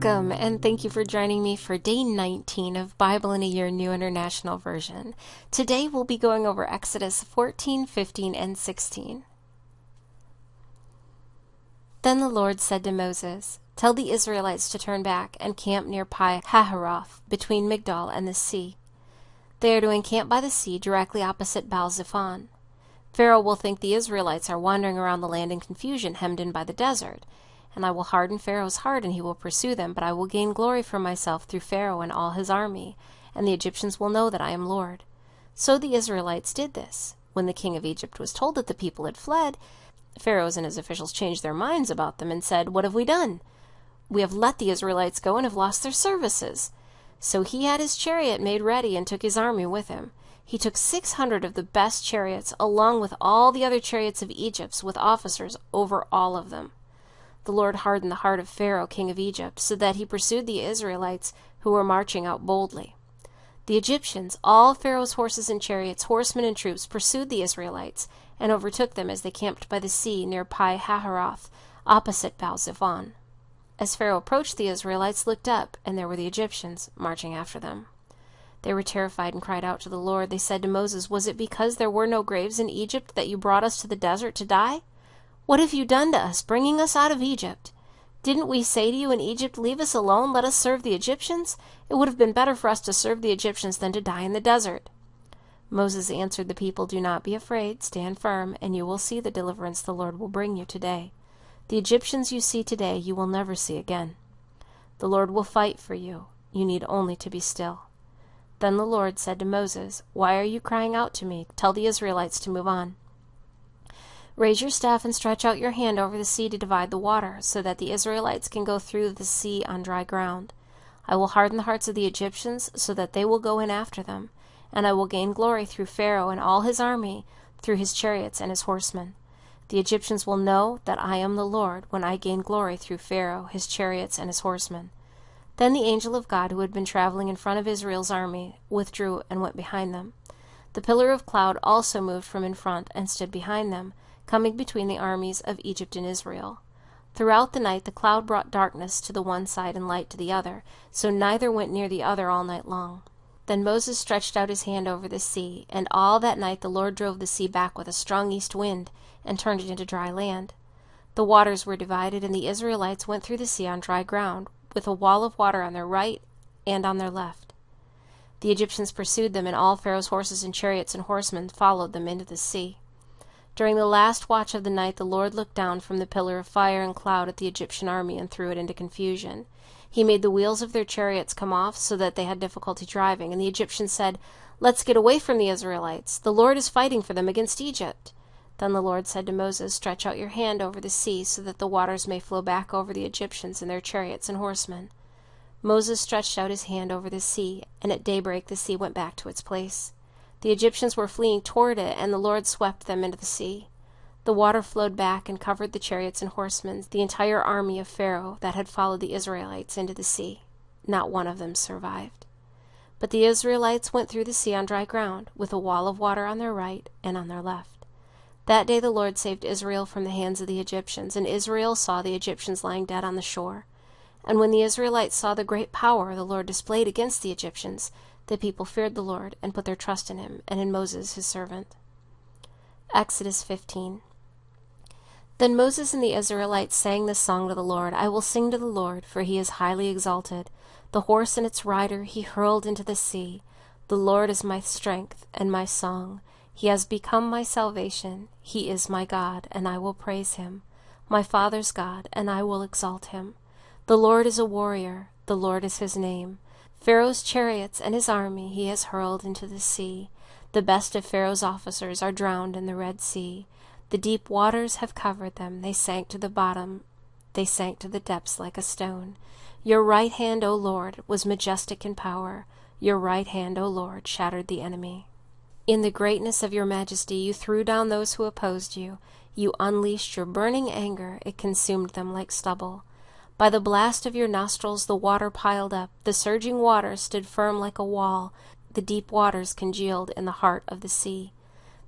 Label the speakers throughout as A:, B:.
A: Welcome, and thank you for joining me for Day 19 of Bible in a Year New International Version. Today we'll be going over Exodus 14, 15, and 16. Then the Lord said to Moses, "Tell the Israelites to turn back and camp near Pi-hahiroth, between Migdol and the sea. They are to encamp by the sea directly opposite Baal-zephon. Pharaoh will think the Israelites are wandering around the land in confusion, hemmed in by the desert. And I will harden Pharaoh's heart, and he will pursue them, but I will gain glory for myself through Pharaoh and all his army, and the Egyptians will know that I am Lord." So the Israelites did this. When the king of Egypt was told that the people had fled, Pharaoh and his officials changed their minds about them and said, "What have we done? We have let the Israelites go and have lost their services." So he had his chariot made ready and took his army with him. He took 600 of the best chariots, along with all the other chariots of Egypt, with officers over all of them. The Lord hardened the heart of Pharaoh, king of Egypt, so that he pursued the Israelites who were marching out boldly. The Egyptians, all Pharaoh's horses and chariots, horsemen and troops, pursued the Israelites and overtook them as they camped by the sea near Pi-hahiroth, opposite Baal-zephon. As Pharaoh approached, the Israelites looked up, and there were the Egyptians marching after them. They were terrified and cried out to the Lord. They said to Moses, "Was it because there were no graves in Egypt that you brought us to the desert to die? What have you done to us, bringing us out of Egypt? Didn't we say to you in Egypt, 'Leave us alone, let us serve the Egyptians'? It would have been better for us to serve the Egyptians than to die in the desert." Moses answered the people, "Do not be afraid, stand firm, and you will see the deliverance the Lord will bring you today. The Egyptians you see today you will never see again. The Lord will fight for you. You need only to be still." Then the Lord said to Moses, "Why are you crying out to me? Tell the Israelites to move on. Raise your staff and stretch out your hand over the sea to divide the water, so that the Israelites can go through the sea on dry ground. I will harden the hearts of the Egyptians, so that they will go in after them, and I will gain glory through Pharaoh and all his army, through his chariots and his horsemen. The Egyptians will know that I am the Lord when I gain glory through Pharaoh, his chariots, and his horsemen." Then the angel of God, who had been traveling in front of Israel's army, withdrew and went behind them. The pillar of cloud also moved from in front and stood behind them, coming between the armies of Egypt and Israel. Throughout the night the cloud brought darkness to the one side and light to the other, so neither went near the other all night long. Then Moses stretched out his hand over the sea, and all that night the Lord drove the sea back with a strong east wind, and turned it into dry land. The waters were divided, and the Israelites went through the sea on dry ground, with a wall of water on their right and on their left. The Egyptians pursued them, and all Pharaoh's horses and chariots and horsemen followed them into the sea. During the last watch of the night the Lord looked down from the pillar of fire and cloud at the Egyptian army and threw it into confusion. He made the wheels of their chariots come off so that they had difficulty driving, and the Egyptians said, "Let's get away from the Israelites. The Lord is fighting for them against Egypt." Then the Lord said to Moses, "Stretch out your hand over the sea so that the waters may flow back over the Egyptians and their chariots and horsemen." Moses stretched out his hand over the sea, and at daybreak the sea went back to its place. The Egyptians were fleeing toward it, and the Lord swept them into the sea. The water flowed back and covered the chariots and horsemen, the entire army of Pharaoh that had followed the Israelites into the sea. Not one of them survived. But the Israelites went through the sea on dry ground, with a wall of water on their right and on their left. That day the Lord saved Israel from the hands of the Egyptians, and Israel saw the Egyptians lying dead on the shore. And when the Israelites saw the great power the Lord displayed against the Egyptians, the people feared the Lord and put their trust in him and in Moses his servant. Exodus 15. Then Moses and the Israelites sang this song to the Lord. "I will sing to the Lord, for he is highly exalted. The horse and its rider he hurled into the sea. The Lord is my strength and my song. He has become my salvation. He is my God, and I will praise him. My father's God, and I will exalt him. The Lord is a warrior. The Lord is his name. Pharaoh's chariots and his army he has hurled into the sea. The best of Pharaoh's officers are drowned in the Red Sea. The deep waters have covered them. They sank to the bottom. They sank to the depths like a stone. Your right hand, O Lord, was majestic in power. Your right hand, O Lord, shattered the enemy. In the greatness of your majesty you threw down those who opposed you. You unleashed your burning anger. It consumed them like stubble. By the blast of your nostrils the water piled up. The surging water stood firm like a wall. The deep waters congealed in the heart of the sea.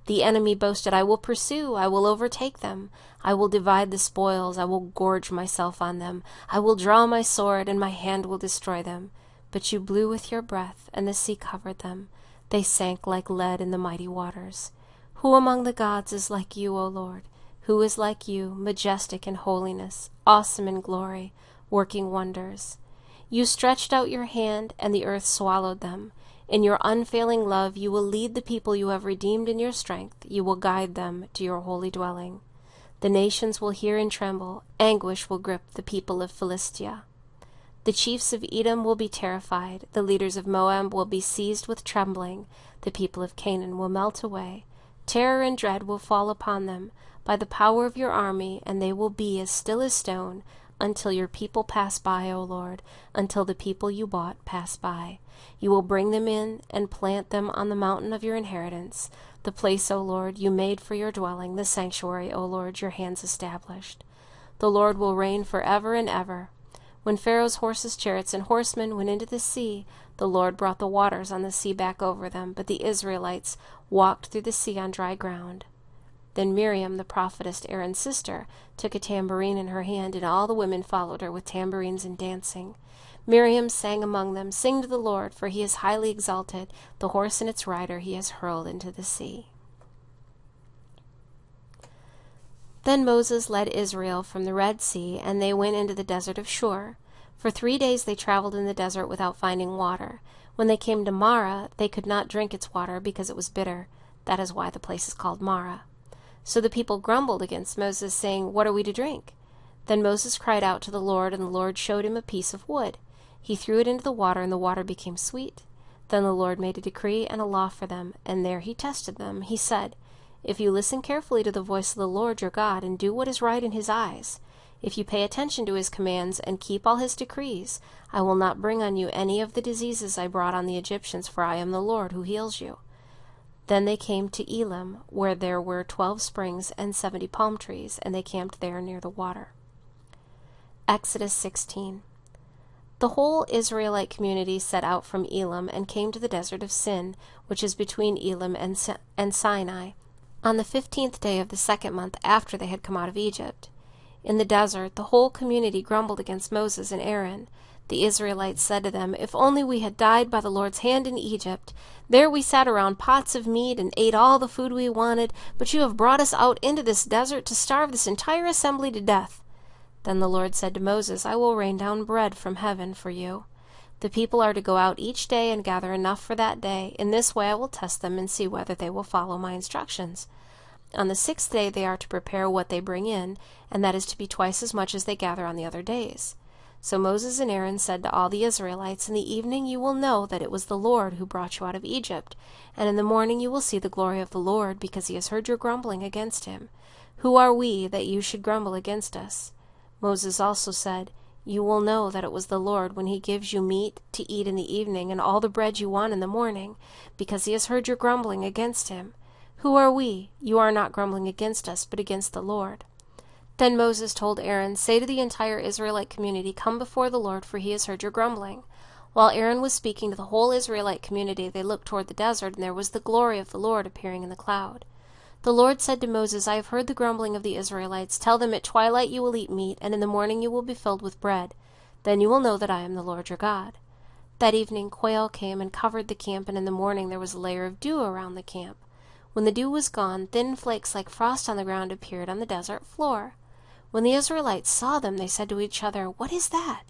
A: The enemy boasted, I will pursue, I will overtake them. I will divide the spoils, I will gorge myself on them. I will draw my sword, and my hand will destroy them. But you blew with your breath, and the sea covered them. They sank like lead in the mighty waters. Who among the gods is like you, O Lord? Who is like you, majestic in holiness, awesome in glory, working wonders? You stretched out your hand, and the earth swallowed them. In your unfailing love you will lead the people you have redeemed in your strength. You will guide them to your holy dwelling. The nations will hear and tremble. Anguish will grip the people of Philistia. The chiefs of Edom will be terrified. The leaders of Moab will be seized with trembling. The people of Canaan will melt away. Terror and dread will fall upon them by the power of your army, and they will be as still as stone until your people pass by, O Lord, until the people you bought pass by. You will bring them in and plant them on the mountain of your inheritance, the place, O Lord, you made for your dwelling, the sanctuary, O Lord, your hands established. The Lord will reign forever and ever. When Pharaoh's horses, chariots, and horsemen went into the sea, the Lord brought the waters on the sea back over them, but the Israelites walked through the sea on dry ground. Then Miriam, the prophetess, Aaron's sister, took a tambourine in her hand, and all the women followed her with tambourines and dancing. Miriam sang among them, Sing to the Lord, for he is highly exalted. The horse and its rider he has hurled into the sea. Then Moses led Israel from the Red Sea, and they went into the desert of Shur. For 3 days they traveled in the desert without finding water. When they came to Marah, they could not drink its water because it was bitter. That is why the place is called Marah. So the people grumbled against Moses, saying, What are we to drink? Then Moses cried out to the Lord, and the Lord showed him a piece of wood. He threw it into the water, and the water became sweet. Then the Lord made a decree and a law for them, and there he tested them. He said, If you listen carefully to the voice of the Lord your God, and do what is right in his eyes, if you pay attention to his commands and keep all his decrees, I will not bring on you any of the diseases I brought on the Egyptians, for I am the Lord who heals you. Then they came to Elim, where there were 12 springs and 70 palm trees, and they camped there near the water. Exodus 16. The whole Israelite community set out from Elim and came to the desert of Sin, which is between Elim and Sinai, on the 15th day of the 2nd month after they had come out of Egypt. In the desert, the whole community grumbled against Moses and Aaron. The Israelites said to them, If only we had died by the Lord's hand in Egypt. There we sat around pots of meat and ate all the food we wanted, but you have brought us out into this desert to starve this entire assembly to death. Then the Lord said to Moses, I will rain down bread from heaven for you. The people are to go out each day and gather enough for that day. In this way I will test them and see whether they will follow my instructions. On the 6th day they are to prepare what they bring in, and that is to be twice as much as they gather on the other days. So Moses and Aaron said to all the Israelites, In the evening you will know that it was the Lord who brought you out of Egypt, and in the morning you will see the glory of the Lord, because he has heard your grumbling against him. Who are we that you should grumble against us? Moses also said, You will know that it was the Lord when he gives you meat to eat in the evening and all the bread you want in the morning, because he has heard your grumbling against him. Who are we? You are not grumbling against us, but against the Lord. Then Moses told Aaron, Say to the entire Israelite community, Come before the Lord, for he has heard your grumbling. While Aaron was speaking to the whole Israelite community, they looked toward the desert, and there was the glory of the Lord appearing in the cloud. The Lord said to Moses, I have heard the grumbling of the Israelites. Tell them, At twilight you will eat meat, and in the morning you will be filled with bread. Then you will know that I am the Lord your God. That evening quail came and covered the camp, and in the morning there was a layer of dew around the camp. When the dew was gone, thin flakes like frost on the ground appeared on the desert floor. When the Israelites saw them, they said to each other, What is that?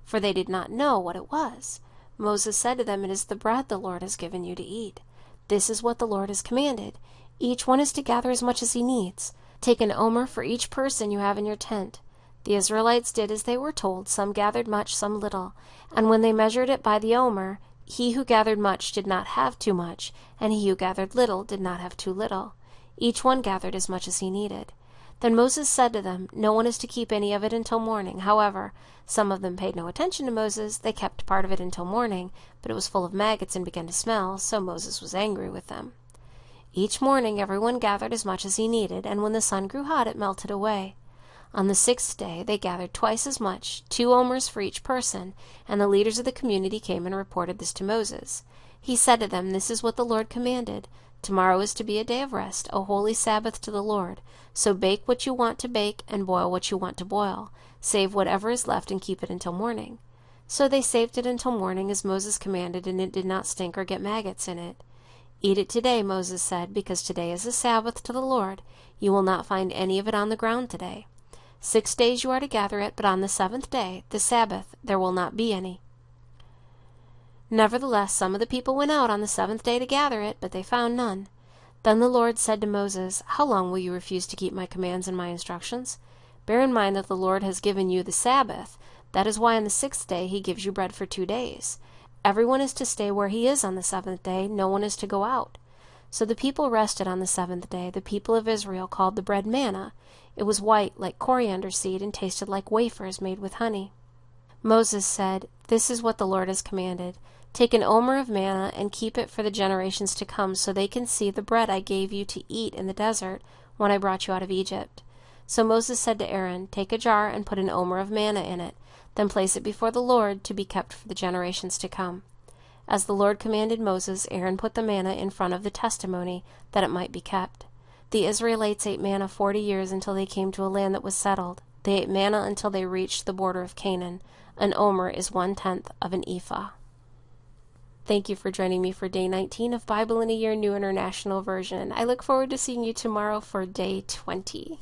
A: For they did not know what it was. Moses said to them, It is the bread the Lord has given you to eat. This is what the Lord has commanded. Each one is to gather as much as he needs. Take an omer for each person you have in your tent. The Israelites did as they were told. Some gathered much, some little. And when they measured it by the omer, he who gathered much did not have too much, and he who gathered little did not have too little. Each one gathered as much as he needed. Then Moses said to them, No one is to keep any of it until morning. However, some of them paid no attention to Moses. They kept part of it until morning, but it was full of maggots and began to smell, so Moses was angry with them. Each morning everyone gathered as much as he needed, and when the sun grew hot it melted away. On the 6th day they gathered twice as much, 2 omers for each person, and the leaders of the community came and reported this to Moses. He said to them, "This is what the Lord commanded. Tomorrow is to be a day of rest, a holy Sabbath to the Lord. So bake what you want to bake and boil what you want to boil. Save whatever is left and keep it until morning." So they saved it until morning as Moses commanded, and it did not stink or get maggots in it. "Eat it today," Moses said, "because today is a Sabbath to the Lord. You will not find any of it on the ground today. 6 days you are to gather it, but on the 7th day, the Sabbath, there will not be any." Nevertheless, some of the people went out on the 7th day to gather it, but they found none. Then the Lord said to Moses, "How long will you refuse to keep my commands and my instructions? Bear in mind that the Lord has given you the Sabbath. That is why on the 6th day he gives you bread for 2 days. Everyone is to stay where he is on the 7th day. No one is to go out." So the people rested on the 7th day. The people of Israel called the bread manna. It was white like coriander seed and tasted like wafers made with honey. Moses said, "This is what the Lord has commanded. Take an omer of manna and keep it for the generations to come, so they can see the bread I gave you to eat in the desert when I brought you out of Egypt." So Moses said to Aaron, "Take a jar and put an omer of manna in it. Then place it before the Lord to be kept for the generations to come." As the Lord commanded Moses, Aaron put the manna in front of the testimony, that it might be kept. The Israelites ate manna 40 years until they came to a land that was settled. They ate manna until they reached the border of Canaan. An omer is 1/10 of an ephah. Thank you for joining me for Day 19 of Bible in a Year, New International Version. I look forward to seeing you tomorrow for Day 20.